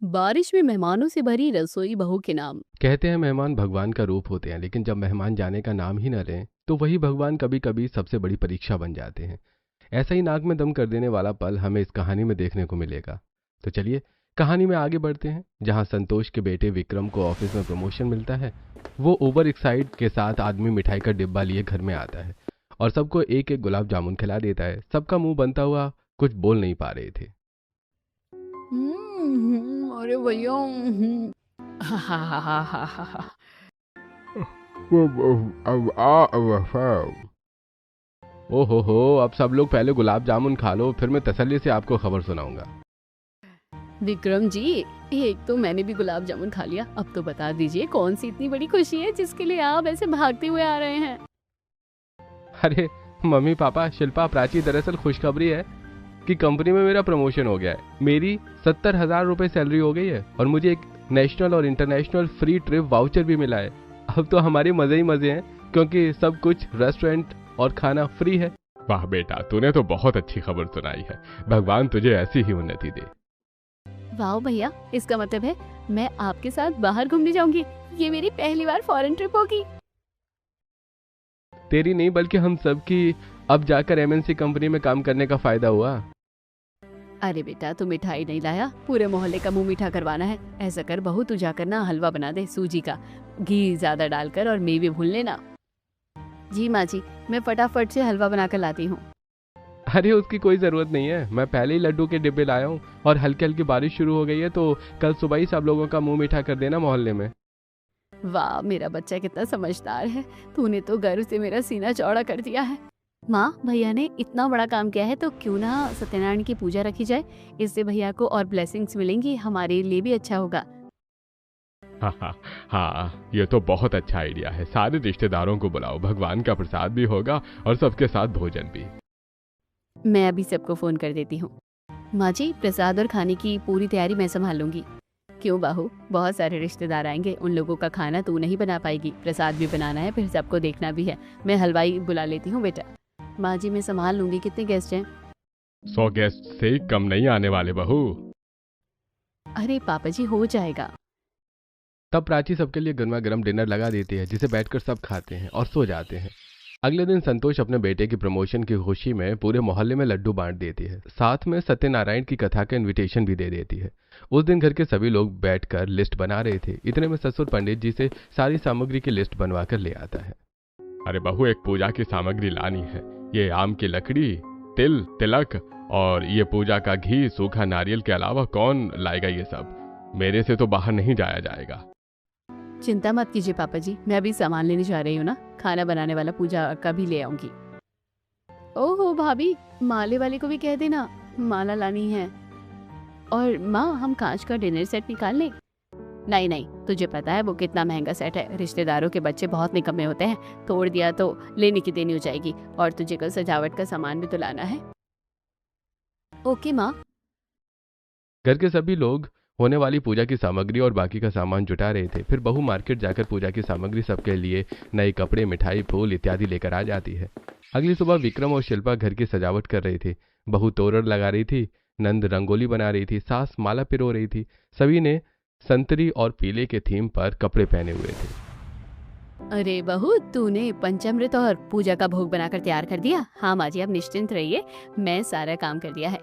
बारिश में मेहमानों से भरी रसोई बहू के नाम। कहते हैं मेहमान भगवान का रूप होते हैं, लेकिन जब मेहमान जाने का नाम ही न लें तो वही भगवान कभी कभी सबसे बड़ी परीक्षा बन जाते हैं। ऐसा ही नाक में दम कर देने वाला पल हमें इस कहानी में देखने को मिलेगा। तो चलिए कहानी में आगे बढ़ते हैं, जहां संतोष के बेटे विक्रम को ऑफिस में प्रमोशन मिलता है। वो ओवर एक्साइट के साथ आदमी मिठाई का डिब्बा लिए घर में आता है और सबको एक एक गुलाब जामुन खिला देता है। सबका मुंह बनता हुआ कुछ बोल नहीं पा रहे थे। अरे भैया। हा हा हा हा हा हा हा। ओहो, अब सब लोग पहले गुलाब जामुन खा लो, फिर मैं तसल्ली से आपको खबर सुनाऊंगा। विक्रम जी, एक तो मैंने भी गुलाब जामुन खा लिया, अब तो बता दीजिए कौन सी इतनी बड़ी खुशी है जिसके लिए आप ऐसे भागते हुए आ रहे हैं। अरे मम्मी पापा शिल्पा प्राची, दरअसल खुशखबरी है कि कंपनी में मेरा प्रमोशन हो गया है। मेरी 70,000 रुपए सैलरी हो गई है और मुझे एक नेशनल और इंटरनेशनल फ्री ट्रिप वाउचर भी मिला है। अब तो हमारे मजे ही मजे हैं, क्योंकि सब कुछ रेस्टोरेंट और खाना फ्री है। वाह बेटा, तूने तो बहुत अच्छी खबर सुनाई है। भगवान तुझे ऐसी ही उन्नति दे। वाह भैया, इसका मतलब है मैं आपके साथ बाहर घूमने जाऊंगी। ये मेरी पहली बार फॉरेन ट्रिप होगी। तेरी नहीं बल्कि हम सब की अब जाकर एमएनसी कंपनी में काम करने का फायदा हुआ। अरे बेटा, तू मिठाई नहीं लाया, पूरे मोहल्ले का मुंह मीठा करवाना है। ऐसा कर बहू, तू जाकर ना हलवा बना दे सूजी का, घी ज्यादा डालकर, और मेवे भून लेना। जी माँ जी, मैं फटाफट से हलवा बनाकर लाती हूँ। अरे उसकी कोई जरूरत नहीं है, मैं पहले ही लड्डू के डिब्बे लाया हूँ और हल्की हल्की बारिश शुरू हो गई है, तो कल सुबह ही सब लोगों का मुंह मीठा कर देना मोहल्ले में। वाह, मेरा बच्चा कितना समझदार है। तूने तो गर्व से मेरा सीना चौड़ा कर दिया है। माँ, भैया ने इतना बड़ा काम किया है तो क्यों ना सत्यनारायण की पूजा रखी जाए। इससे भैया को और ब्लेसिंग्स मिलेंगी, हमारे लिए भी अच्छा होगा। हाँ हाँ हाँ, ये तो बहुत अच्छा आइडिया है। सारे रिश्तेदारों को बुलाओ, भगवान का प्रसाद भी होगा और सबके साथ भोजन भी। मैं अभी सबको फोन कर देती हूँ। माँ जी, प्रसाद और खाने की पूरी तैयारी मैं संभाल लूंगी। क्यों बाहू, बहुत सारे रिश्तेदार आएंगे, उन लोगों का खाना तू नहीं बना पाएगी, प्रसाद भी बनाना है, फिर सबको देखना भी है। मैं हलवाई बुला लेती हूँ बेटा। माँ जी, मैं संभाल लूंगी। कितने गेस्ट हैं? 100 गेस्ट से कम नहीं आने वाले बहू। अरे पापा जी, हो जाएगा। तब प्राची सबके लिए गर्मा गर्म डिनर लगा देती है, जिसे बैठकर सब खाते हैं और सो जाते हैं। अगले दिन संतोष अपने बेटे की प्रमोशन की खुशी में पूरे मोहल्ले में लड्डू बांट देती है, साथ में सत्यनारायण की कथा का इनविटेशन भी दे देती है। उस दिन घर के सभी लोग बैठकर लिस्ट बना रहे थे। इतने में ससुर पंडित जी से सारी सामग्री की लिस्ट बनवा कर ले आता है। अरे बहू, एक पूजा की सामग्री लानी है। ये आम की लकड़ी, तिल, तिलक और ये पूजा का घी, सूखा नारियल के अलावा कौन लाएगा ये सब? मेरे से तो बाहर नहीं जाया जाएगा। चिंता मत कीजिए पापा जी, मैं अभी सामान लेने जा रही हूँ ना। खाना बनाने वाला पूजा का भी ले आऊंगी। ओहो भाभी, माले वाले को भी कह देना माला लानी है। और माँ, हम कांच का डिनर सेट निकाल लें? नहीं नहीं, तुझे पता है वो कितना महंगा सेट है। रिश्तेदारों के बच्चे बहुत निकम्मे होते हैं, तोड़ दिया तो लेने की देनी हो जाएगी। और तुझे कल सजावट का सामान भी तो लाना है। ओके माँ। घर के सभी लोग होने वाली पूजा की सामग्री और बाकी का सामान जुटा रहे थे। फिर बहू मार्केट जाकर पूजा की सामग्री सबके लिए नए कपड़े, मिठाई, फूल इत्यादि लेकर आ जाती है। अगली सुबह विक्रम और शिल्पा घर की सजावट कर रहे थे। बहू तोरण लगा रही थी, नंद रंगोली बना रही थी, सास माला पिरो रही थी। सभी ने संतरी और पीले के थीम पर कपड़े पहने हुए थे। अरे बहू, तूने पंचामृत और पूजा का भोग बनाकर तैयार कर दिया? हाँ माँ जी, आप निश्चिंत रहिए, मैं सारा काम कर दिया है।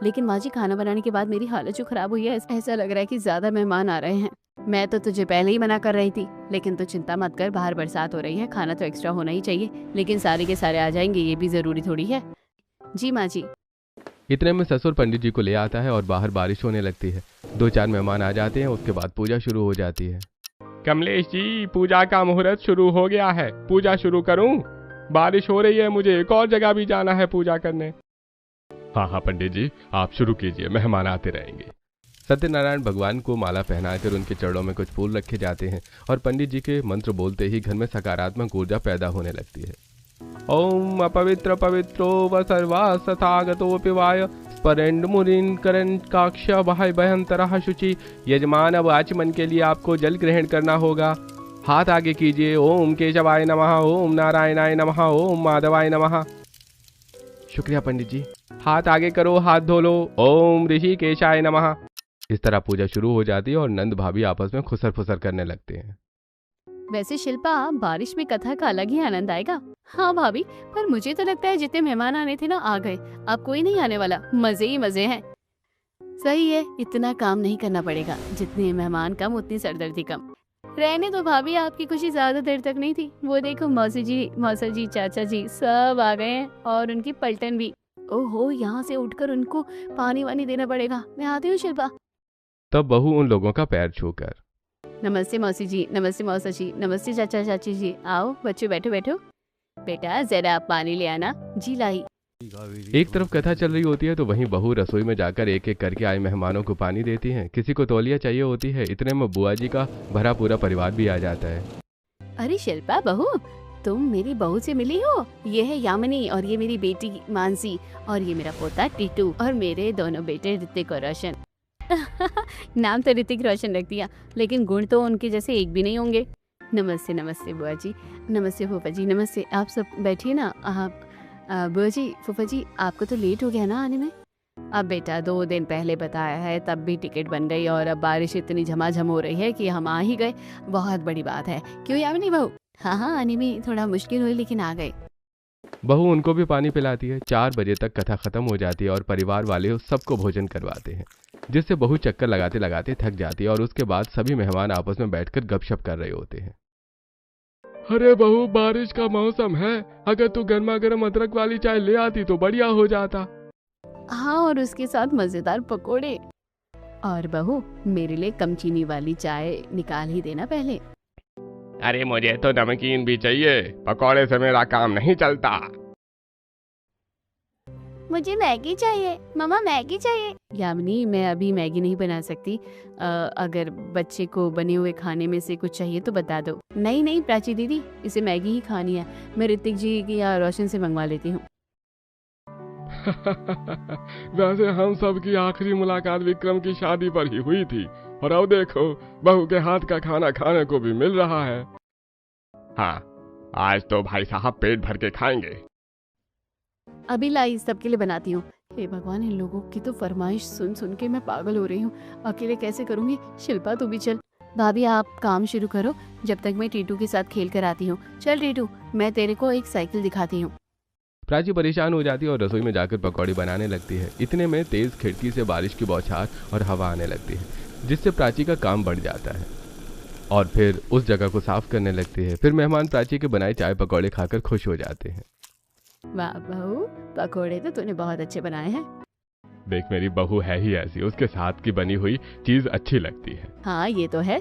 लेकिन माँ जी, खाना बनाने के बाद मेरी हालत जो खराब हुई है, ऐसा लग रहा है कि ज्यादा मेहमान आ रहे हैं। मैं तो तुझे पहले ही मना कर रही थी, लेकिन तू चिंता मत कर, बाहर बरसात हो रही है, खाना तो एक्स्ट्रा होना ही चाहिए। लेकिन सारे के सारे आ जाएंगे, ये भी जरूरी थोड़ी है। जी माँ जी। इतने में ससुर पंडित जी को ले आता है और बाहर बारिश होने लगती है। 2-4 मेहमान आ जाते हैं, उसके बाद पूजा शुरू हो जाती है। कमलेश जी, पूजा का मुहूर्त शुरू हो गया है, पूजा शुरू करूं? बारिश हो रही है, मुझे एक और जगह भी जाना है पूजा करने। हाँ हाँ पंडित जी, आप शुरू कीजिए, मेहमान आते रहेंगे। सत्यनारायण भगवान को माला पहनाकर उनके चरणों में कुछ फूल रखे जाते हैं और पंडित जी के मंत्र बोलते ही घर में सकारात्मक ऊर्जा पैदा होने लगती है। ओम अपवित्र पवित्रो व सर्वास तथागतोऽपि वाय स्परेण्ड मुरीन करण काक्ष बाह्य भयंतरः शुचि। यजमान, अब आचमन के लिए आपको जल ग्रहण करना होगा। हाथ आगे कीजिए। ओम केशवाय नमः, ओम नारायणाय नमः, ओम माधवाय नमः। शुक्रिया पंडित जी। हाथ आगे करो, हाथ धो लो। ओम ऋषिकेशाय नमः। इस तरह पूजा शुरू हो जाती है और नंद भाभी आपस में खुसर फुसर करने लगते हैं। वैसे शिल्पा, बारिश में कथा का अलग ही आनंद आएगा। हाँ भाभी, पर मुझे तो लगता है जितने मेहमान आने थे ना आ गए, अब कोई नहीं आने वाला। मजे ही मजे हैं। सही है, इतना काम नहीं करना पड़ेगा। जितने मेहमान कम उतनी सरदर्दी कम। रहने तो भाभी, आपकी खुशी ज्यादा देर तक नहीं थी। वो देखो मौसी जी, मौसा जी, चाचा जी सब आ गए हैं और उनकी पलटन भी। ओहो, यहाँ से उठकर उनको पानी वानी देना पड़ेगा। मैं आती हूँ शिल्पा। तब बहू उन लोगों का पैर छूकर, नमस्ते मौसी जी, नमस्ते मौसा जी, नमस्ते चाचा चाची जी। आओ बच्चों, बैठो बैठो। बेटा जरा आप पानी ले आना। जी लाई। एक तरफ कथा चल रही होती है तो वहीं बहू रसोई में जाकर एक एक करके आए मेहमानों को पानी देती हैं। किसी को तौलिया चाहिए होती है। इतने में बुआ जी का भरा पूरा परिवार भी आ जाता है। अरे शिल्पा बहू, तुम मेरी बहू से मिली हो? ये है यामिनी और ये मेरी बेटी मानसी और ये मेरा पोता टीटू और मेरे दोनों बेटे ऋतिक और रोशन। नाम तो ऋतिक रोशन रख दिया, लेकिन गुण तो उनके जैसे एक भी नहीं होंगे। नमस्ते नमस्ते बुआ जी, नमस्ते फूफा जी, नमस्ते। आप सब बैठिए ना। आप बुआ जी, फूफा जी, आपको तो लेट हो गया ना आने में। अब बेटा 2 दिन पहले बताया है, तब भी टिकट बन गई और अब बारिश इतनी झमाझम हो रही है कि हम आ ही गए। बहुत बड़ी बात है। क्यों यामिनी बहू? हाँ, आने में थोड़ा मुश्किल हुई लेकिन आ गए। बहू उनको भी पानी पिलाती है। 4 बजे तक कथा खत्म हो जाती है और परिवार वाले उस सबको भोजन करवाते हैं, जिससे बहू चक्कर लगाते लगाते थक जाती है और उसके बाद सभी मेहमान आपस में बैठकर गपशप कर रहे होते हैं। अरे बहू, बारिश का मौसम है, अगर तू गर्मा गर्म अदरक वाली चाय ले आती तो बढ़िया हो जाता। हाँ, और उसके साथ मजेदार पकोड़े। और बहू, मेरे लिए कम चीनी वाली चाय निकाल ही देना पहले। अरे मुझे तो नमकीन भी चाहिए, पकौड़े से मेरा काम नहीं चलता। मुझे मैगी चाहिए, मम्मा मैगी चाहिए। यामिनी, मैं अभी मैगी नहीं बना सकती। अगर बच्चे को बने हुए खाने में से कुछ चाहिए तो बता दो। नहीं नहीं प्राची दीदी, इसे मैगी ही खानी है। मैं ऋतिक जी की या रोशन से मंगवा लेती हूँ। वैसे हम सब की आखिरी मुलाकात विक्रम की शादी पर ही हुई थी और अब देखो बहू के हाथ का खाना खाने को भी मिल रहा है। हाँ, आज तो भाई साहब पेट भर के खाएंगे। अभी लाई सबके लिए बनाती हूँ। हे भगवान, इन लोगों की तो फरमाइश सुन सुन के मैं पागल हो रही हूँ। अकेले कैसे करूँगी? शिल्पा तू भी चल। भाभी आप काम शुरू करो, जब तक मैं टीटू के साथ खेल कर आती हूँ। चल टीटू, मैं तेरे को एक साइकिल दिखाती हूँ। प्राची परेशान हो जाती है और रसोई में जाकर पकौड़े बनाने लगती है। इतने में तेज खिड़की से बारिश की बौछार और हवा आने लगती है, जिससे प्राची का काम बढ़ जाता है और फिर उस जगह को साफ करने लगती है। फिर मेहमान प्राची के बनाए चाय पकौड़े खाकर खुश हो जाते हैं। वाह बहू, पकोड़े तो तूने बहुत अच्छे बनाए हैं। देख, मेरी बहू है ही ऐसी, उसके साथ की बनी हुई चीज अच्छी लगती है। हाँ ये तो है।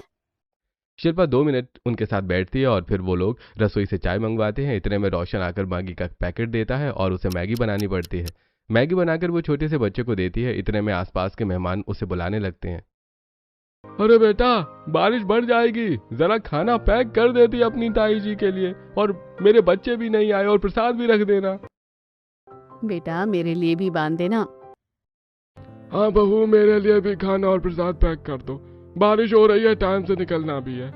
शिल्पा 2 मिनट उनके साथ बैठती है और फिर वो लोग रसोई से चाय मंगवाते हैं। इतने में रोशन आकर मैगी का पैकेट देता है और उसे मैगी बनानी पड़ती है। मैगी बनाकर वो छोटे से बच्चे को देती है। इतने में आसपास के मेहमान उसे बुलाने लगते हैं। अरे बेटा, बारिश बढ़ जाएगी, जरा खाना पैक कर देती अपनी ताई जी के लिए, और मेरे बच्चे भी नहीं आए, और प्रसाद भी रख देना। बेटा मेरे लिए भी बांध देना। हाँ बहू, मेरे लिए भी खाना और प्रसाद पैक कर दो। बारिश हो रही है, टाइम से निकलना भी है।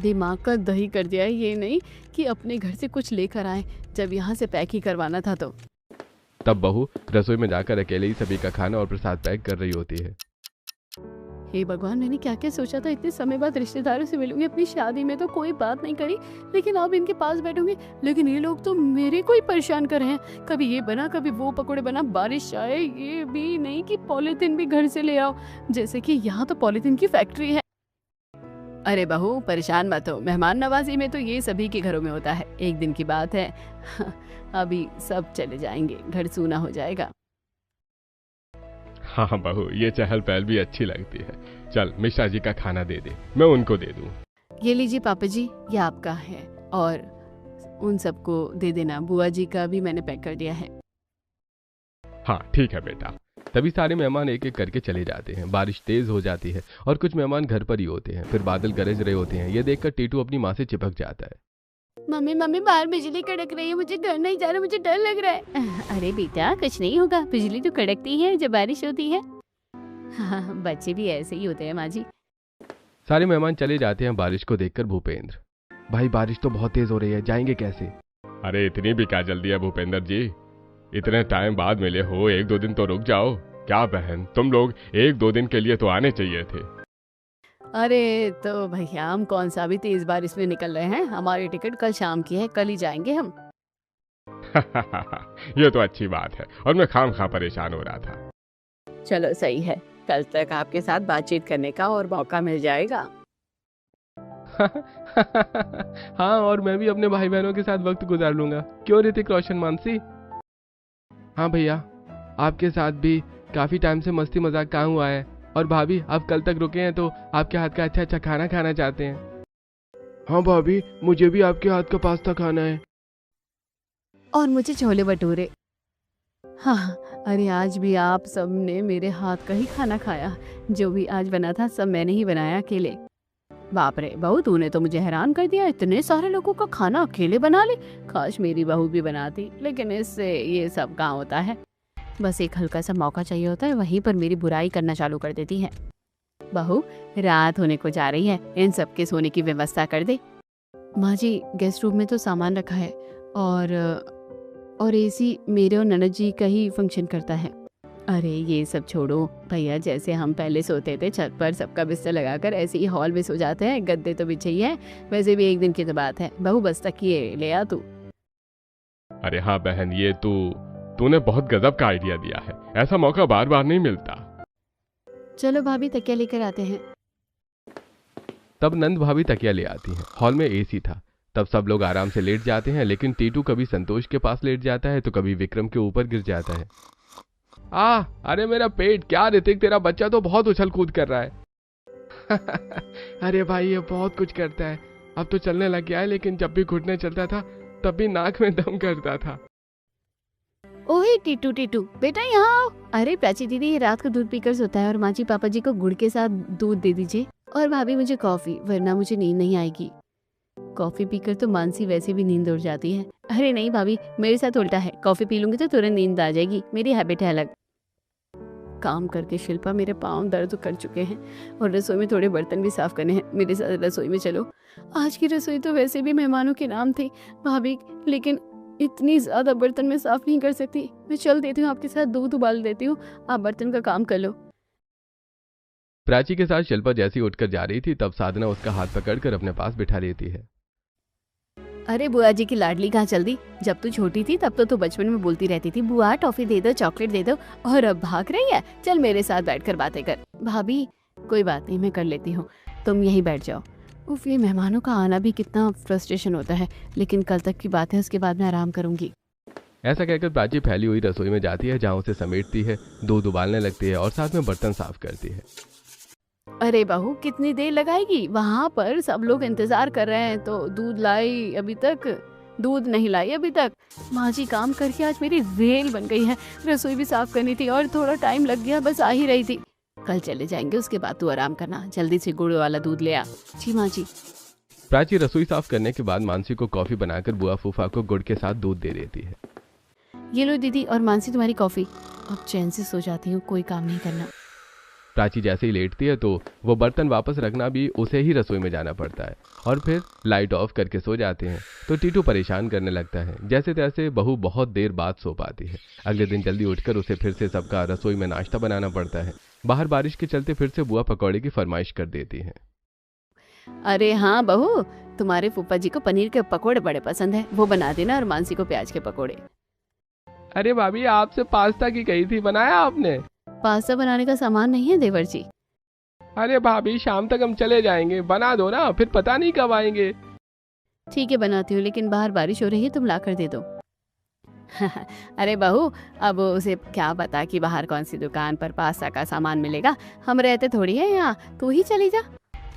दिमाग का दही कर दिया है, ये नहीं कि अपने घर से कुछ लेकर आए जब यहाँ से पैक ही करवाना था तो। तब बहू रसोई में जाकर अकेले ही सभी का खाना और प्रसाद पैक कर रही होती है। हे भगवान, मैंने क्या क्या सोचा था। इतने समय बाद रिश्तेदारों से मिलूंगी, अपनी शादी में तो कोई बात नहीं करी, लेकिन अब इनके पास बैठूंगी। लेकिन ये लोग तो मेरे को ही परेशान कर रहे हैं। कभी ये बना, कभी वो पकोड़े बना। बारिश आए, ये भी नहीं कि पॉलीथिन भी घर से ले आओ, जैसे कि यहाँ तो पॉलीथिन की फैक्ट्री है। अरे बहू परेशान मत हो, मेहमान नवाजी में तो ये सभी के घरों में होता है। एक दिन की बात है, अभी सब चले जाएंगे, घर सूना हो जाएगा। हाँ बहू, ये चहल पहल भी अच्छी लगती है। चल मिश्रा जी का खाना दे दे, मैं उनको दे दूं। ये लीजिए पापा जी, ये आपका है, और उन सबको दे देना। बुआ जी का भी मैंने पैक कर दिया है। हाँ ठीक है बेटा। तभी सारे मेहमान एक एक करके चले जाते हैं। बारिश तेज हो जाती है और कुछ मेहमान घर पर ही होते हैं। फिर बादल गरज रहे होते हैं। ये देखकर टीटू अपनी माँ से चिपक जाता है। मम्मी मम्मी, बाहर बिजली कड़क रही है, मुझे घर नहीं जाना, मुझे डर लग रहा है। अरे बेटा कुछ नहीं होगा, बिजली तो कड़कती है जब बारिश होती है। हाँ, बच्चे भी ऐसे ही होते हैं माँ जी। सारे मेहमान चले जाते हैं। बारिश को देखकर भूपेंद्र, भाई बारिश तो बहुत तेज हो रही है, जाएंगे कैसे? अरे इतनी भी क्या जल्दी है भूपेंद्र जी, इतने टाइम बाद मिले हो, 1-2 दिन तो रुक जाओ। क्या बहन, तुम लोग 1-2 दिन के लिए तो आने चाहिए थे। अरे तो भैया हम कौन सा भी तेज बारिश में निकल रहे हैं, हमारी टिकट कल शाम की है, कल ही जाएंगे हम। ये तो अच्छी बात है, और मैं खामखा परेशान हो रहा था। चलो सही है, कल तक आपके साथ बातचीत करने का और मौका मिल जाएगा। हाँ, और मैं भी अपने भाई बहनों के साथ वक्त गुजार लूंगा। क्यों ऋतिक रोशन मानसी? हाँ भैया, आपके साथ भी काफी टाइम से मस्ती मजाक कहाँ हुआ है। और भाभी, आप कल तक रुके हैं तो आपके हाथ का अच्छा अच्छा खाना खाना चाहते हैं। हाँ भाभी, मुझे भी आपके हाथ का पास्ता खाना है। और मुझे छोले भटूरे। हाँ, अरे आज भी आप सब ने मेरे हाथ का ही खाना खाया। जो भी आज बना था सब मैंने ही बनाया अकेले। बाप रे बहू, तूने तो मुझे हैरान कर दिया, इतने सारे लोगों का खाना अकेले बना ले। काश मेरी बहू भी बनाती, लेकिन इससे ये सब कहाँ होता है। बस एक हल्का सा मौका चाहिए होता है, वहीं पर मेरी बुराई करना चालू कर देती है। बहू, रात होने को जा रही है, इन सब के सोने की व्यवस्था कर दे। माँ जी, गेस्ट रूम में तो सामान रखा है और एसी मेरे और ननद जी का ही फंक्शन करता है। अरे ये सब छोड़ो भैया, जैसे हम पहले सोते थे छत पर सबका बिस्तर लगाकर, ऐसे ही हॉल में सो जाते हैं। गद्दे तो बिछे ही है, वैसे भी एक दिन की तो बात है। बहू बस तकिए ले आ तू। अरे हाँ बहन, ये तूने बहुत गजब का आइडिया दिया है, ऐसा मौका बार बार नहीं मिलता। चलो भाभी, तकिया लेकर आते हैं। तब नंद भाभी तकिया ले आती हैं। हॉल में एसी था। तब सब लोग आराम से लेट जाते हैं, लेकिन टीटू कभी संतोष के पास लेट जाता है तो कभी विक्रम के ऊपर गिर जाता है। अरे मेरा पेट! क्या ऋतिक, तेरा बच्चा तो बहुत उछल कूद कर रहा है। अरे भाई, ये बहुत कुछ करता है। अब तो चलने लग गया है, लेकिन जब भी घुटने चलता था तब भी नाक में दम करता था। ओए टीटू टीटू बेटा, यहाँ आओ। अरे प्राची दीदी, ये रात को दूध पीकर सोता है, और माँ जी पापा जी को गुड़ के साथ दूध दे दीजिए। और भाभी मुझे कॉफी, वरना मुझे नींद नहीं आएगी। कॉफी पीकर तो मानसी वैसे भी नींद उड़ जाती है। अरे नहीं भाभी, मेरे साथ उल्टा है, कॉफी पी लूंगी तो तुरंत नींद आ जाएगी, मेरी हैबिट है अलग। काम करके शिल्पा मेरे पाँव दर्द कर चुके हैं, और रसोई में थोड़े बर्तन भी साफ करने हैं। मेरे साथ रसोई में चलो। आज की रसोई तो वैसे भी मेहमानों के नाम थी भाभी, लेकिन इतनी ज्यादा बर्तन में साफ नहीं कर सकती। मैं चल देती हूँ, आपके साथ दूध उबाल देती हूँ, आप बर्तन का काम कर लो। प्राची के साथ शिल्पा जैसी उठकर जा रही थी, तब साधना उसका हाथ पकड़कर अपने पास बिठा लेती है। अरे बुआ जी की लाडली कहाँ चल दी? जब तू छोटी थी तब तो तू बचपन में बोलती रहती थी, बुआ टॉफी दे दो, चॉकलेट दे दो, और अब भाग रही है। चल मेरे साथ बैठकर बातें कर। भाभी कोई बात नहीं, मैं कर लेती हूँ, तुम यहीं बैठ जाओ। उफ, ये मेहमानों का आना भी कितना फ्रस्ट्रेशन होता है, लेकिन कल तक की बात है, उसके बाद मैं आराम करूंगी। ऐसा कहकर प्राची फैली हुई रसोई में जाती है, जहाँ उसे समेटती है, दूध उबालने लगती है और साथ में बर्तन साफ करती है। अरे बहू, कितनी देर लगाएगी? वहाँ पर सब लोग इंतजार कर रहे हैं, तो दूध लाई अभी तक? दूध नहीं लाई अभी तक? माँ जी काम करके आज मेरी रेल बन गई है। रसोई भी साफ करनी थी और थोड़ा टाइम लग गया, बस आ ही रही थी। कल चले जाएंगे, उसके बाद तू आराम करना। जल्दी से गुड़ वाला दूध ले आ। जी माँ जी। प्राची रसोई साफ करने के बाद मानसी को कॉफी बनाकर बुआ फूफा को गुड़ के साथ दूध दे देती है। ये लो दीदी और मानसी तुम्हारी कॉफी। अब चैन से सो जाती हूँ, कोई काम नहीं करना। प्राची जैसे ही लेटती है तो वो बर्तन वापस रखना भी उसे ही रसोई में जाना पड़ता है, और फिर लाइट ऑफ करके सो जाते हैं। तो टीटू परेशान करने लगता है। जैसे तैसे बहू बहुत देर बाद सो पाती है। अगले दिन जल्दी उठकर उसे फिर से सबका रसोई में नाश्ता बनाना पड़ता है। बाहर बारिश के चलते फिर से बुआ पकौड़े की फरमाइश कर देती है। अरे हाँ बहू, तुम्हारे फूफा जी को पनीर के पकोड़े बड़े पसंद है, वो बना देना, और मानसी को प्याज के पकोड़े। अरे भाभी, आपसे पास्ता की कही थी, बनाया आपने? पास्ता बनाने का सामान नहीं है देवर जी। अरे भाभी, शाम तक हम चले जाएंगे, बना दो ना, फिर पता नहीं कब आएंगे। ठीक है बनाती हूँ, लेकिन बाहर बारिश हो रही है, तुम ला कर दे दो। अरे बहू, अब उसे क्या पता कि बाहर कौन सी दुकान पर पास्ता का सामान मिलेगा। हम रहते थोड़ी है यहाँ, तू ही चली जा।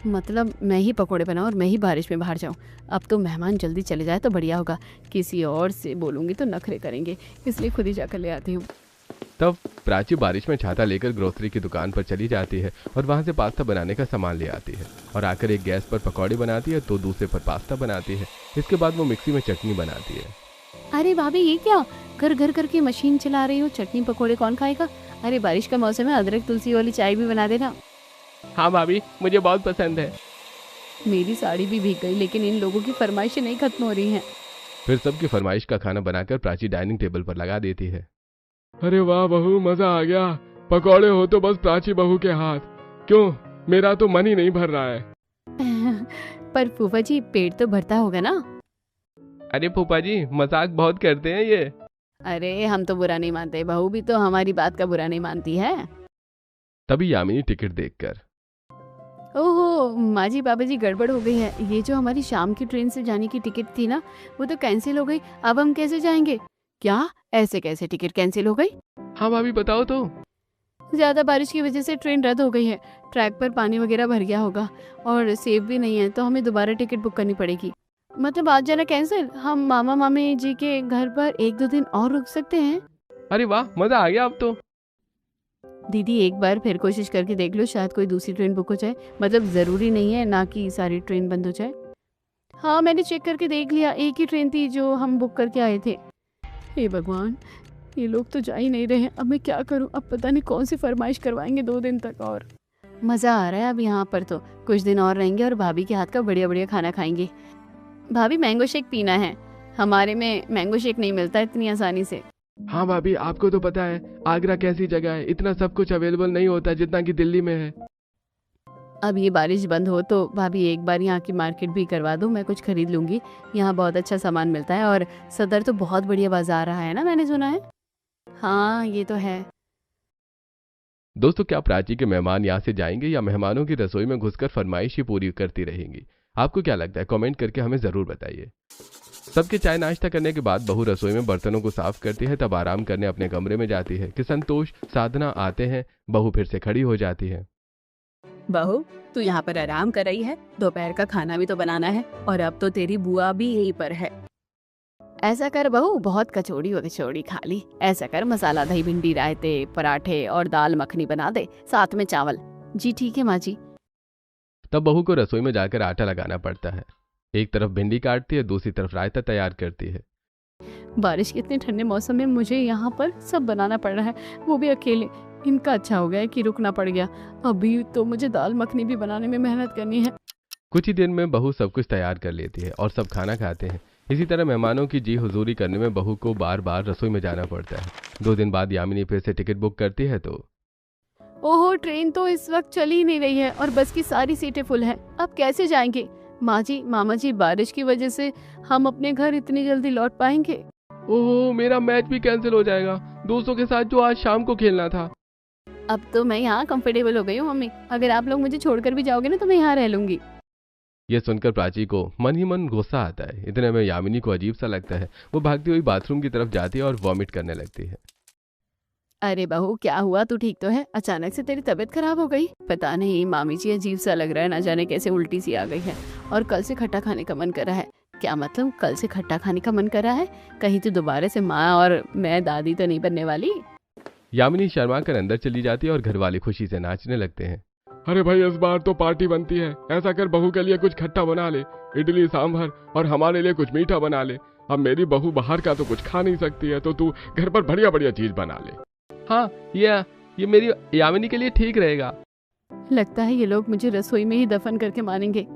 मतलब मैं ही पकोड़े बनाऊं और मैं ही बारिश में बाहर जाऊं। अब तो मेहमान जल्दी चले जाए तो बढ़िया होगा, किसी और से बोलूंगी तो नखरे करेंगे, इसलिए खुद ही जाकर ले आती हूँ। तब प्राची बारिश में छाता लेकर ग्रोसरी की दुकान पर चली जाती है और वहां से पास्ता बनाने का सामान ले आती है, और आकर एक गैस पर पकौड़े बनाती है तो दूसरे पर पास्ता बनाती है। इसके बाद वो मिक्सी में चटनी बनाती है। अरे भाभी, ये क्या घर घर करके मशीन चला रही हो? चटनी पकोड़े कौन खाएगा? अरे बारिश का मौसम है, अदरक तुलसी वाली चाय भी बना देना। हाँ भाभी, मुझे बहुत पसंद है। मेरी साड़ी भी भीग गई, लेकिन इन लोगों की फरमाइशें नहीं खत्म हो रही हैं। फिर सबकी फरमाइश का खाना बनाकर प्राची डाइनिंग टेबल पर लगा देती है। अरे वाह बहू, मजा आ गया। पकौड़े हो तो बस प्राची बहू के हाथ। क्यों, मेरा तो मन ही नहीं भर रहा है। पर फूफा जी पेट तो भरता होगा ना। अरे फूफा जी मजाक बहुत करते हैं ये। अरे हम तो बुरा नहीं मानते, बहू भी तो हमारी बात का बुरा नहीं मानती है। तभी यामिनी टिकट देखकर, ओहो माँ जी पापा जी गड़बड़ हो गई है। ये जो हमारी शाम की ट्रेन से जाने की टिकट थी ना, वो तो कैंसिल हो गई। अब हम कैसे जाएंगे? क्या ऐसे कैसे टिकट कैंसिल हो गई? हाँ भाभी बताओ तो। ज्यादा बारिश की वजह से ट्रेन रद्द हो गई है। ट्रैक पर पानी वगैरह भर गया होगा और सेफ भी नहीं है, तो हमें दोबारा टिकट बुक करनी पड़ेगी। मतलब आज जाना कैंसिल। हम मामा मामी जी के घर पर 1-2 दिन और रुक सकते हैं। अरे वाह, मजा आ गया अब तो। दीदी एक बार फिर कोशिश करके देख लो, शायद कोई दूसरी ट्रेन बुक हो जाए। मतलब जरूरी नहीं है ना कि सारी ट्रेन बंद हो जाए। हाँ मैंने चेक करके देख लिया, एक ही ट्रेन थी जो हम बुक करके आए थे। हे भगवान, ये लोग तो जा ही नहीं रहे हैं। अब मैं क्या करूं? अब पता नहीं कौन सी फरमाइश करवाएंगे 2 दिन तक। और मज़ा आ रहा है अब यहाँ पर, तो कुछ दिन और रहेंगे और भाभी के हाथ का बढ़िया बढ़िया खाना खाएंगे। भाभी मैंगो शेक पीना है, हमारे में मैंगो शेक नहीं मिलता इतनी आसानी से। हाँ भाभी, आपको तो पता है आगरा कैसी जगह है, इतना सब कुछ अवेलेबल नहीं होता जितना कि दिल्ली में है। अब ये बारिश बंद हो तो भाभी एक बार यहाँ की मार्केट भी करवा दो, मैं कुछ खरीद लूंगी। यहाँ बहुत अच्छा सामान मिलता है और सदर तो बहुत बढ़िया बाजार रहा है ना, मैंने सुना है। हाँ ये तो है। दोस्तों, क्या प्राची के मेहमान यहाँ से जाएंगे या मेहमानों की रसोई में घुसकर फरमाइश ही पूरी करती रहेंगी? आपको क्या लगता है? कमेंट करके हमें जरूर बताइए। सबके चाय नाश्ता करने के बाद बहू रसोई में बर्तनों को साफ करती है, तब आराम करने अपने कमरे में जाती है कि संतोष साधना आते हैं। बहू फिर से खड़ी हो जाती है। बहू तू यहाँ पर आराम कर रही है, दोपहर का खाना भी तो बनाना है और अब तो तेरी बुआ भी यहीं पर है। ऐसा कर बहू, बहुत कचौड़ी और कचौड़ी खा ली। ऐसा कर मसाला दही भिंडी रायते पराठे और दाल मखनी बना दे, साथ में चावल। जी ठीक है माँ जी। तब बहू को रसोई में जाकर आटा लगाना पड़ता है। एक तरफ भिंडी काटती है, दूसरी तरफ रायता तैयार करती है। बारिश के इतने ठंडे मौसम में मुझे यहाँ पर सब बनाना पड़ रहा है, वो भी अकेले। इनका अच्छा हो गया है कि रुकना पड़ गया, अभी तो मुझे दाल मखनी भी बनाने में मेहनत करनी है। कुछ ही दिन में बहू सब कुछ तैयार कर लेती है और सब खाना खाते हैं। इसी तरह मेहमानों की जी हुजूरी करने में बहू को बार बार रसोई में जाना पड़ता है। 2 दिन बाद यामिनी फिर से टिकट बुक करती है तो ओहो ट्रेन तो इस वक्त चल ही नहीं रही है और बस की सारी सीटें फुल हैं। अब कैसे जाएंगे? माँ जी मामा जी, बारिश की वजह से हम अपने घर इतनी जल्दी लौट पाएंगे? ओहो, मेरा मैच भी कैंसिल हो जाएगा, दोस्तों के साथ जो आज शाम को खेलना था। अब तो मैं यहाँ कंफर्टेबल हो गई हूँ मम्मी, अगर आप लोग मुझे छोड़कर भी जाओगे ना तो मैं यहाँ रह लूंगी। यह सुनकर प्राची को मन ही मन गुस्सा आता है। इतने में यामिनी को अजीब सा लगता है। वो भागती हुई बाथरूम की तरफ जाती है और वॉमिट करने लगती है। अरे बहू क्या हुआ? तू ठीक तो है? अचानक से तेरी तबीयत खराब हो गई। पता नहीं मामी जी, अजीब सा लग रहा है, ना जाने कैसे उल्टी सी आ गई है और कल से खट्टा खाने का मन कर रहा है। क्या मतलब कल से खट्टा खाने का मन कर रहा है? कहीं तो दोबारा से माँ और मैं दादी तो नहीं बनने वाली? यामिनी शर्मा कर अंदर चली जाती है और घर वाले खुशी से नाचने लगते हैं। अरे भाई, इस बार तो पार्टी बनती है। ऐसा कर, बहू के लिए कुछ खट्टा बना ले, इडली सांभर, और हमारे लिए कुछ मीठा बना ले। अब मेरी बहू बाहर का तो कुछ खा नहीं सकती है, तो तू घर पर बढ़िया बढ़िया चीज बना ले। हाँ, ये मेरी यामिनी के लिए ठीक रहेगा। लगता है ये लोग मुझे रसोई में ही दफन करके मानेंगे।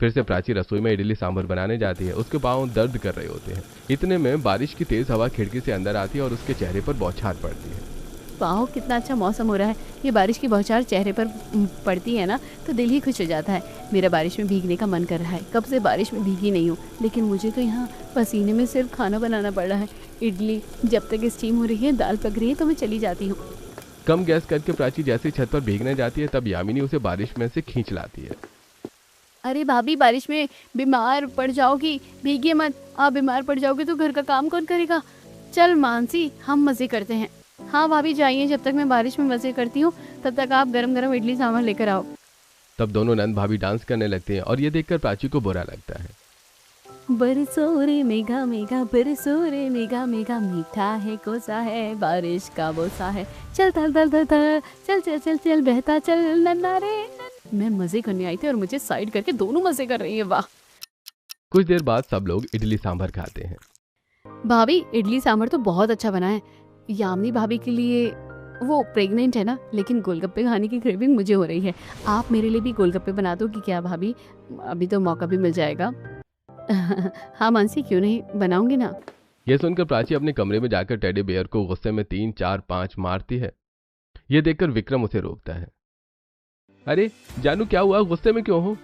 फिर से प्राची रसोई में इडली सांभर बनाने जाती है। उसके पांव दर्द कर रहे होते हैं। इतने में बारिश की तेज हवा खिड़की से अंदर आती है और उसके चेहरे पर बौछार पड़ती है। वाह कितना अच्छा मौसम हो रहा है। ये बारिश की बौछार चेहरे पर पड़ती है ना तो दिल ही खुश हो जाता है। मेरा बारिश में भीगने का मन कर रहा है, कब से बारिश में भीगी नहीं हूँ, लेकिन मुझे तो यहाँ पसीने में सिर्फ खाना बनाना पड़ रहा है। इडली जब तक स्टीम हो रही है, दाल पक रही है तो मैं चली जाती हूँ। कम गैस करके प्राची जैसे छत पर भीगने जाती है, तब यामिनी उसे बारिश में से खींच लाती है। अरे भाभी, बारिश में बीमार पड़ जाओगी, भीगिए मत। आप बीमार पड़ जाओगे तो घर का काम कौन करेगा? चल मानसी, हम मजे करते हैं। हाँ भाभी जाइए, जब तक मैं बारिश में मजे करती हूँ तब तक आप गरम गरम इडली सांभर लेकर आओ। तब दोनों नंद भाभी डांस करने लगते हैं और ये देखकर प्राची को बुरा लगता है। बरसो रे मेघा मेघा, बरसो रे मेघा मेघा, मीठा है कोसा है, बारिश का बोसा है, चल तल तल तल तल, चल चल चल चल बहता चल नन्ना रे। मैं मजे करने आई थी और मुझे साइड करके दोनों मजे कर रही है। वाह। कुछ देर बाद सब लोग इडली सांभर खाते हैं। भाभी इडली सांभर तो बहुत अच्छा बना है। यामिनी भाभी के लिए, वो प्रेग्नेंट है ना, लेकिन गोलगप्पे खाने की क्रेविंग मुझे हो रही है। आप मेरे लिए भी गोलगप्पे बना दो कि क्या भाभी? अभी तो मौका भी मिल जाएगा। हाँ मानसी, क्यों नहीं, बनाऊंगी ना। यह सुनकर प्राची अपने कमरे में जाकर टेडी बेयर को गुस्से में 3 4 5 मारती है। ये देखकर विक्रम उसे रोकता है। अरे जानू, क्या हुआ, गुस्से में क्यों हो?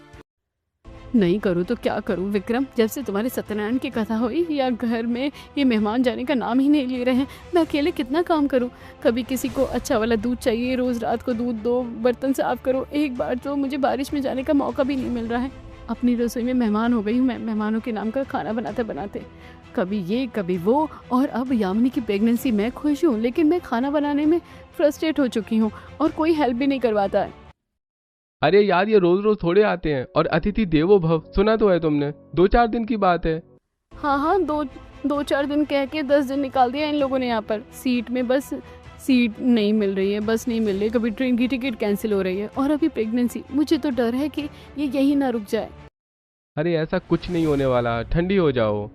नहीं करूँ तो क्या करूँ विक्रम, जब से तुम्हारे सत्यनारायण की कथा हुई या घर में ये मेहमान जाने का नाम ही नहीं ले रहे हैं। मैं अकेले कितना काम करूँ। कभी किसी को अच्छा वाला दूध चाहिए, रोज रात को दूध दो, बर्तन साफ करो। एक बार तो मुझे बारिश में जाने का मौका भी नहीं मिल रहा है। अपनी रसोई में मेहमान हो गई हूँ मैं, मेहमानों के नाम का खाना बनाते बनाते, कभी ये कभी वो। और अब यामिनी की प्रेगनेंसी, मैं खुश हूँ लेकिन मैं खाना बनाने में फ्रस्ट्रेट हो चुकी हूँ और कोई हेल्प भी नहीं करवाता है। अरे यार, ये रोज रोज थोड़े आते हैं, और अतिथि देवो भव सुना तो है तुमने, 2-4 दिन की बात है। हाँ, 2-4 दिन कह के 10 दिन निकाल दिया इन लोगों ने। यहाँ पर सीट में बस सीट नहीं मिल रही है, बस नहीं मिल रही, कभी ट्रेन की टिकट कैंसिल हो रही है, और अभी प्रेगनेंसी। मुझे तो डर है कि ये यही ना रुक जाए। अरे ऐसा कुछ नहीं होने वाला, ठंडी हो जाओ।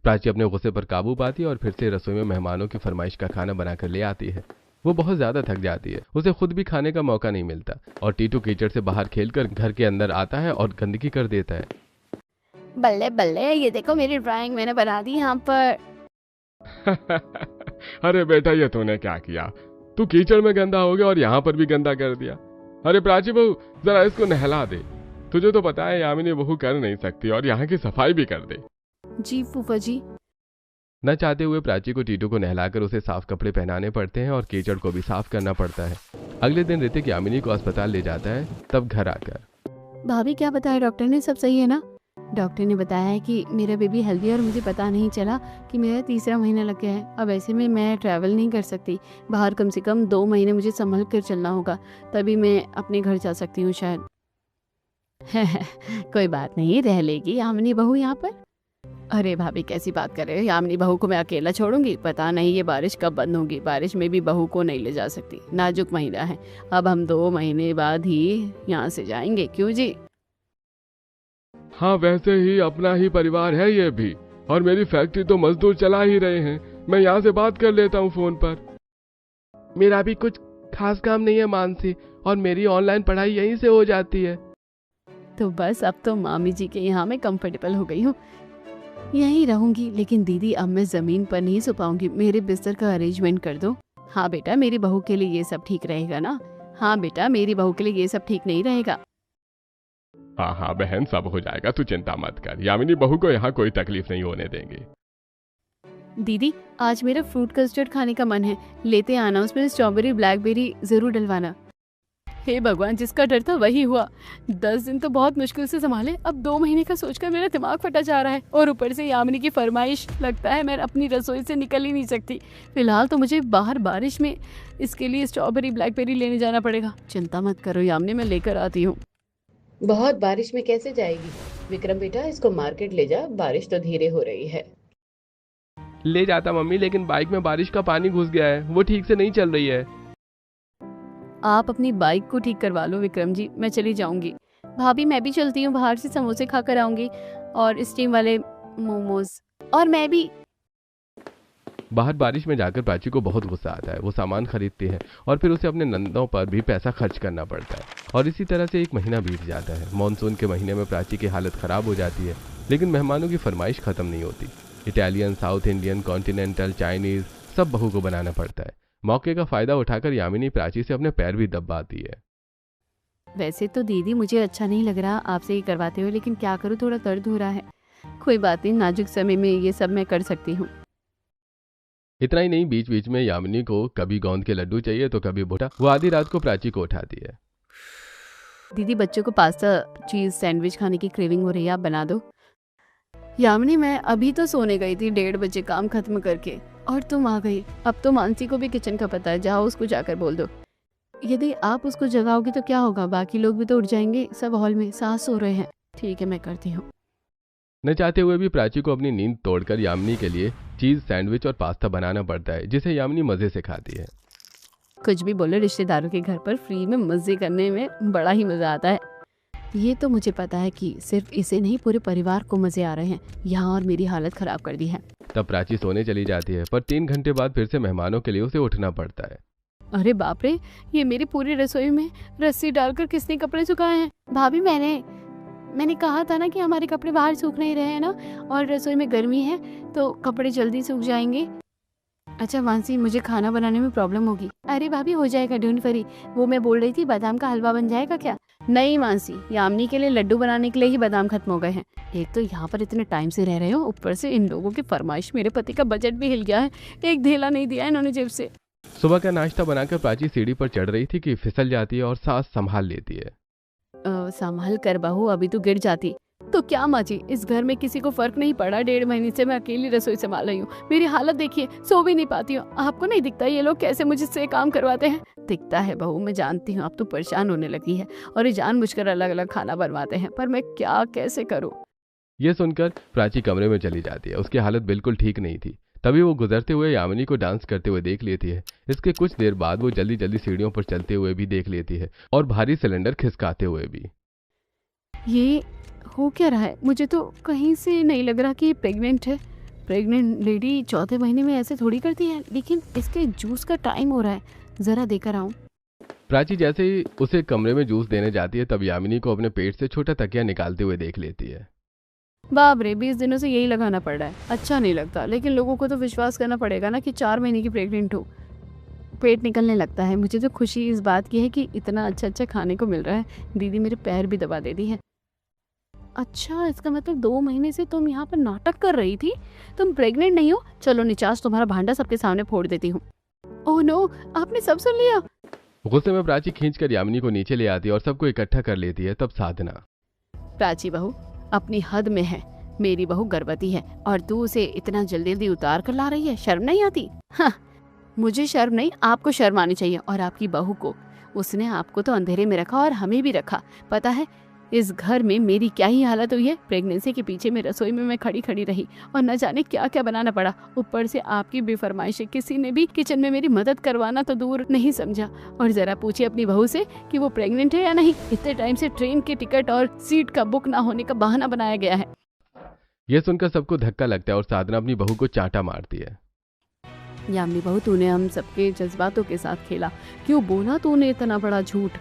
प्राची अपने गुस्से पर काबू पाती है और फिर से रसोई में मेहमानों की फरमाइश का खाना बनाकर ले आती है। वो बहुत ज्यादा थक जाती है, उसे खुद भी खाने का मौका नहीं मिलता, और टीटू कीचड़ से बाहर खेलकर घर के अंदर आता है और गंदगी कर देता है। बल्ले बल्ले, ये देखो मेरी ड्राइंग मैंने बना दी यहाँ पर। अरे बेटा, ये तूने क्या किया? तू कीचड़ में गंदा हो गया और यहाँ पर भी गंदा कर दिया। अरे प्राची बहू, जरा इसको नहला दे। तुझे तो पता है यामिनी बहू कर नहीं सकती, और यहाँ की सफाई भी कर दे। जी फूफा जी। न चाहते हुए प्राची को टीटू को नहलाकर उसे साफ कपड़े पहनाने पड़ते हैं और कीचड़ को भी साफ करना पड़ता है। अगले दिन ऋतिक यामिनी को अस्पताल ले जाता है। तब घर आकर, भाभी क्या बताया डॉक्टर ने, सब सही है ना? डॉक्टर ने बताया है कि मेरा बेबी हेल्दी है और मुझे पता नहीं चला कि मेरा 3रा महीना लग गया है। अब ऐसे में मैं ट्रैवल नहीं कर सकती बाहर, कम से कम 2 महीने मुझे संभल कर चलना होगा, तभी मैं अपने घर जा सकती हूँ शायद। कोई बात नहीं, रह लेगी यामिनी बहू यहाँ पर। अरे भाभी कैसी बात कर रहे हो, यामिनी बहू को मैं अकेला छोड़ूंगी? पता नहीं ये बारिश कब बंद होगी, बारिश में भी बहू को नहीं ले जा सकती, नाजुक महीना है। अब हम 2 महीने बाद ही यहाँ से जाएंगे, क्यों जी? हाँ, वैसे ही अपना ही परिवार है ये भी, और मेरी फैक्ट्री तो मजदूर चला ही रहे हैं। मैं यहाँ से बात कर लेता हूँ फोन पर। मेरा भी कुछ खास काम नहीं है मानसी, और मेरी ऑनलाइन पढ़ाई यहीं से हो जाती है। तो बस अब तो मामी जी के यहाँ मैं कंफर्टेबल हो गई हूँ, यहीं रहूंगी। लेकिन दीदी अब मैं जमीन पर नहीं सो पाऊंगी, मेरे बिस्तर का अरेंजमेंट कर दो। हाँ बेटा, मेरी बहू के लिए ये सब ठीक रहेगा ना? हाँ बेटा, मेरी बहू के लिए ये सब ठीक नहीं रहेगा। हाँ हाँ बहन, सब हो जाएगा, तू चिंता मत कर। यामिनी बहू को यहाँ कोई तकलीफ नहीं होने देंगे। दीदी आज मेरा फ्रूट कस्टर्ड खाने का मन है, लेते आना, उसमें स्ट्रॉबेरी ब्लैकबेरी जरूर डलवाना। हे भगवान, जिसका डर था वही हुआ। 10 दिन तो बहुत मुश्किल से संभाले, अब 2 महीने का सोचकर मेरा दिमाग फटा जा रहा है। और ऊपर से यामिनी की फरमाइश, लगता है मैं अपनी रसोई से निकल ही नहीं सकती। फिलहाल तो मुझे बाहर बारिश में इसके लिए स्ट्रॉबेरी ब्लैकबेरी लेने जाना पड़ेगा। चिंता मत करो यामिनी, मैं लेकर आती हूँ। बहुत बारिश में कैसे जाएगी? विक्रम बेटा, इसको मार्केट ले जा, बारिश तो धीरे हो रही है। ले जाता मम्मी, लेकिन बाइक में बारिश का पानी घुस गया है, वो ठीक से नहीं चल रही है। आप अपनी बाइक को ठीक करवा लो विक्रम जी, मैं चली जाऊंगी। भाभी मैं भी चलती हूँ, बाहर से समोसे खा कर आऊंगी और स्टीम वाले मोमोज। और मैं भी। बाहर बारिश में जाकर प्राची को बहुत गुस्सा आता है। वो सामान खरीदती है और फिर उसे अपने नंदों पर भी पैसा खर्च करना पड़ता है, और इसी तरह से 1 महीना बीत जाता है। मॉनसून के महीने में प्राची की हालत खराब हो जाती है, लेकिन मेहमानों की फरमाइश खत्म नहीं होती। Italian, south Indian, continental, Chinese सब बहू को बनाना पड़ता है। मौके का फायदा उठाकर यामिनी प्राची से अपने पैर भी दबाती है। वैसे तो दीदी मुझे अच्छा नहीं लग रहा आपसे ये करवाते हुए, लेकिन क्या करूँ, थोड़ा दर्द हो रहा है। कोई बात नहीं, नाजुक समय में ये सब मैं कर सकती हूँ। इतना ही नहीं, बीच बीच में यामिनी को कभी गोंद के लड्डू चाहिए तो कभी भुट्टा। वो आधी रात को प्राची को उठाती है। दीदी बच्चों को पास्ता चीज सैंडविच खाने की क्रेविंग हो रही है, आप बना दो। यामिनी मैं अभी तो सोने गई थी 1:30 बजे काम खत्म करके, और तुम आ गई। अब तो मानसी को भी किचन का पता है, जाओ उसको जाकर बोल दो। यदि आप उसको जगाओगे तो क्या होगा, बाकी लोग भी तो उठ जाएंगे, सब हॉल में सास सो रहे हैं। ठीक है, मैं करती हूँ। न चाहते हुए भी प्राची को अपनी नींद तोड़कर यामिनी के लिए चीज सैंडविच और पास्ता बनाना पड़ता है, जिसे यामिनी मजे से खाती है। कुछ भी बोले, रिश्तेदारों के घर पर फ्री में मजे करने में बड़ा ही मजा आता है। ये तो मुझे पता है कि सिर्फ इसे नहीं, पूरे परिवार को मजे आ रहे हैं यहाँ, और मेरी हालत खराब कर दी है। तब प्राची सोने चली जाती है, पर 3 घंटे बाद फिर से मेहमानों के लिए उसे उठना पड़ता है। अरे बाप रे, ये मेरी पूरी रसोई में रस्सी डालकर किसने कपड़े सुखाए हैं? भाभी मैंने कहा था ना कि हमारे कपड़े बाहर सूख नहीं रहे हैं ना, और रसोई में गर्मी है तो कपड़े जल्दी सूख जाएंगे। अच्छा मानसी, मुझे खाना बनाने में प्रॉब्लम होगी। अरे भाभी हो जाएगा, डोंट वरी। वो मैं बोल रही थी बादाम का हलवा बन जाएगा क्या? नहीं मानसी, यामिनी के लिए लड्डू बनाने के लिए ही बादाम खत्म हो गए हैं। एक तो यहाँ पर इतने टाइम से रह रहे हो, ऊपर से इन लोगों की फरमाइश, मेरे पति का बजट भी हिल गया है। एक धेला नहीं दिया इन्होंने जेब से। सुबह का नाश्ता बनाकर प्राची सीढ़ी पर चढ़ रही थी कि फिसल जाती है और सांस संभाल लेती है। संभाल कर बहू, अभी तो गिर जाती। तो क्या माँ जी, इस घर में किसी को फर्क नहीं पड़ा। 1.5 महीने से मैं अकेली रसोई संभाल रही हूँ। मेरी हालत देखिए, सो भी नहीं पाती हूँ। आपको नहीं दिखता ये लोग कैसे मुझसे काम करवाते हैं? दिखता है बहू, मैं जानती हूँ आप तो परेशान होने लगी है और ये जानबूझकर अलग अलग खाना बनवाते हैं, पर मैं क्या कैसे करूँ? ये सुनकर प्राची कमरे में चली जाती है। उसकी हालत बिल्कुल ठीक नहीं थी। तभी वो गुजरते हुए यामिनी को डांस करते हुए देख लेती है। इसके कुछ देर बाद वो जल्दी जल्दी सीढ़ियों पर चलते हुए भी देख लेती है और भारी सिलेंडर खिसकाते हुए भी। ये हो क्या रहा है? मुझे तो कहीं से नहीं लग रहा कि ये प्रेग्नेंट है। प्रेग्नेंट लेडी 4थे महीने में ऐसे थोड़ी करती है। लेकिन इसके जूस का टाइम हो रहा है, जरा देकर आऊं। प्राची जैसे ही उसे कमरे में जूस देने जाती है तब यामिनी को अपने पेट से छोटा तकिया निकालते हुए देख लेती है। बाप रे, 20 दिनों से यही लगाना पड़ रहा है। अच्छा नहीं लगता, लेकिन लोगों को तो विश्वास करना पड़ेगा ना कि 4 महीने की प्रेग्नेंट हो। पेट निकलने लगता है। मुझे तो खुशी इस बात की है कि इतना अच्छा अच्छा खाने को मिल रहा है। दीदी मेरे पैर भी दबा देती है। अच्छा, इसका मतलब 2 महीने से तुम यहाँ पर नाटक कर रही थी। तुम प्रेग्नेंट नहीं हो? चलो निचास, तुम्हारा भांडा सबके सामने फोड़ देती हूँ। ओह नो, आपने सब सुन लिया। गुस्से में प्राची खींचकर यामिनी को नीचे ले आती है और सबको इकट्ठा कर लेती है। तब साधना, प्राची बहू अपनी हद में है। मेरी बहू गर्भवती है और तू उसे इतना जल्दी जल्दी उतार कर ला रही है। शर्म नहीं आती? हाँ, मुझे शर्म नहीं, आपको शर्म आनी चाहिए। और आपकी बहू को। उसने आपको तो अंधेरे में रखा और हमें भी रखा। पता है इस घर में मेरी क्या ही हालत हुई है। प्रेगनेंसी के पीछे में रसोई में मैं खड़ी खड़ी रही और न जाने क्या क्या बनाना पड़ा। ऊपर से आपकी बेफरमाइश। किसी ने भी किचन में मेरी मदद करवाना तो दूर नहीं समझा। और जरा पूछिए अपनी बहू से कि वो प्रेग्नेंट है या नहीं। इतने टाइम से ट्रेन के टिकट और सीट का बुक ना होने का बहाना बनाया गया है। यह सुनकर सबको धक्का लगता है और साधना अपनी बहू को चांटा मारती है। यामिनी बहू, तूने हम सबके जज्बातों के साथ खेला। क्यों बोला तूने इतना बड़ा झूठ?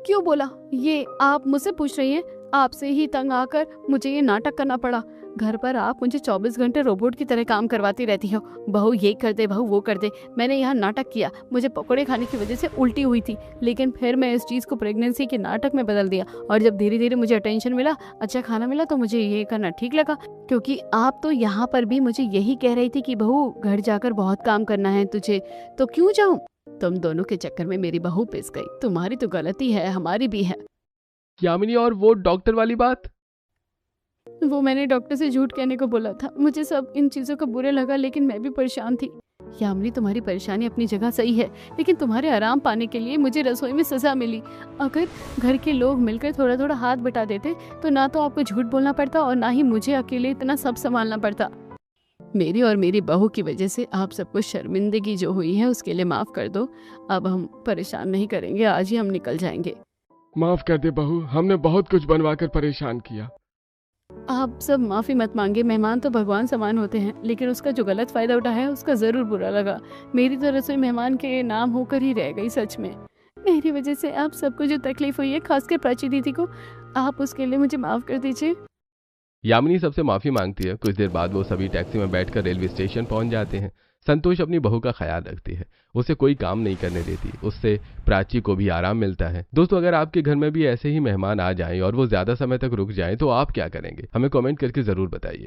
क्यों बोला ये आप मुझसे पूछ रही हैं? आपसे ही तंग आकर मुझे ये नाटक करना पड़ा। घर पर आप मुझे 24 घंटे रोबोट की तरह काम करवाती रहती हो। बहू ये कर दे, बहू वो कर दे। मैंने यहाँ नाटक किया, मुझे पकौड़े खाने की वजह से उल्टी हुई थी, लेकिन फिर मैं इस चीज़ को प्रेगनेंसी के नाटक में बदल दिया। और जब धीरे धीरे मुझे अटेंशन मिला, अच्छा खाना मिला, तो मुझे ये करना ठीक लगा। क्योंकि आप तो यहाँ पर भी मुझे यही कह रही थी कि बहू घर जाकर बहुत काम करना है तुझे, तो क्यों जाऊँ? तुम दोनों के चक्कर में मेरी बहू पिस गई। तुम्हारी तो गलती है, हमारी भी है। यामिनी, और वो डॉक्टर वाली बात? वो मैंने डॉक्टर से झूठ कहने को बोला था। मुझे सब इन चीजों का बुरा लगा, लेकिन मैं भी परेशान थी। यामिनी, तुम्हारी परेशानी अपनी जगह सही है, लेकिन तुम्हारे आराम पाने के लिए मुझे रसोई में सजा मिली। अगर घर के लोग मिलकर थोड़ा थोड़ा हाथ बटा देते तो ना तो आपको झूठ बोलना पड़ता और ना ही मुझे अकेले इतना सब संभालना पड़ता। मेरी और मेरी बहू की वजह से आप सबको शर्मिंदगी जो हुई है उसके लिए माफ कर दो। अब हम परेशान नहीं करेंगे, आज ही हम निकल जाएंगे। माफ कर दे बहू, हमने बहुत कुछ बनवाकर परेशान किया। आप सब माफी मत मांगे। मेहमान तो भगवान समान होते हैं, लेकिन उसका जो गलत फायदा उठाया है उसका जरूर बुरा लगा। मेरी तो रसोई मेहमान के नाम होकर ही रह गई। सच में मेरी वजह से आप सबको जो तकलीफ हुई है, खासकर प्राची दीदी को, आप उसके लिए मुझे माफ कर दीजिए। यामिनी सबसे माफी मांगती है। कुछ देर बाद वो सभी टैक्सी में बैठकर रेलवे स्टेशन पहुंच जाते हैं। संतोष अपनी बहू का ख्याल रखती है, उसे कोई काम नहीं करने देती। उससे प्राची को भी आराम मिलता है। दोस्तों, अगर आपके घर में भी ऐसे ही मेहमान आ जाएं और वो ज्यादा समय तक रुक जाएं तो आप क्या करेंगे? हमें कमेंट करके जरूर बताइए।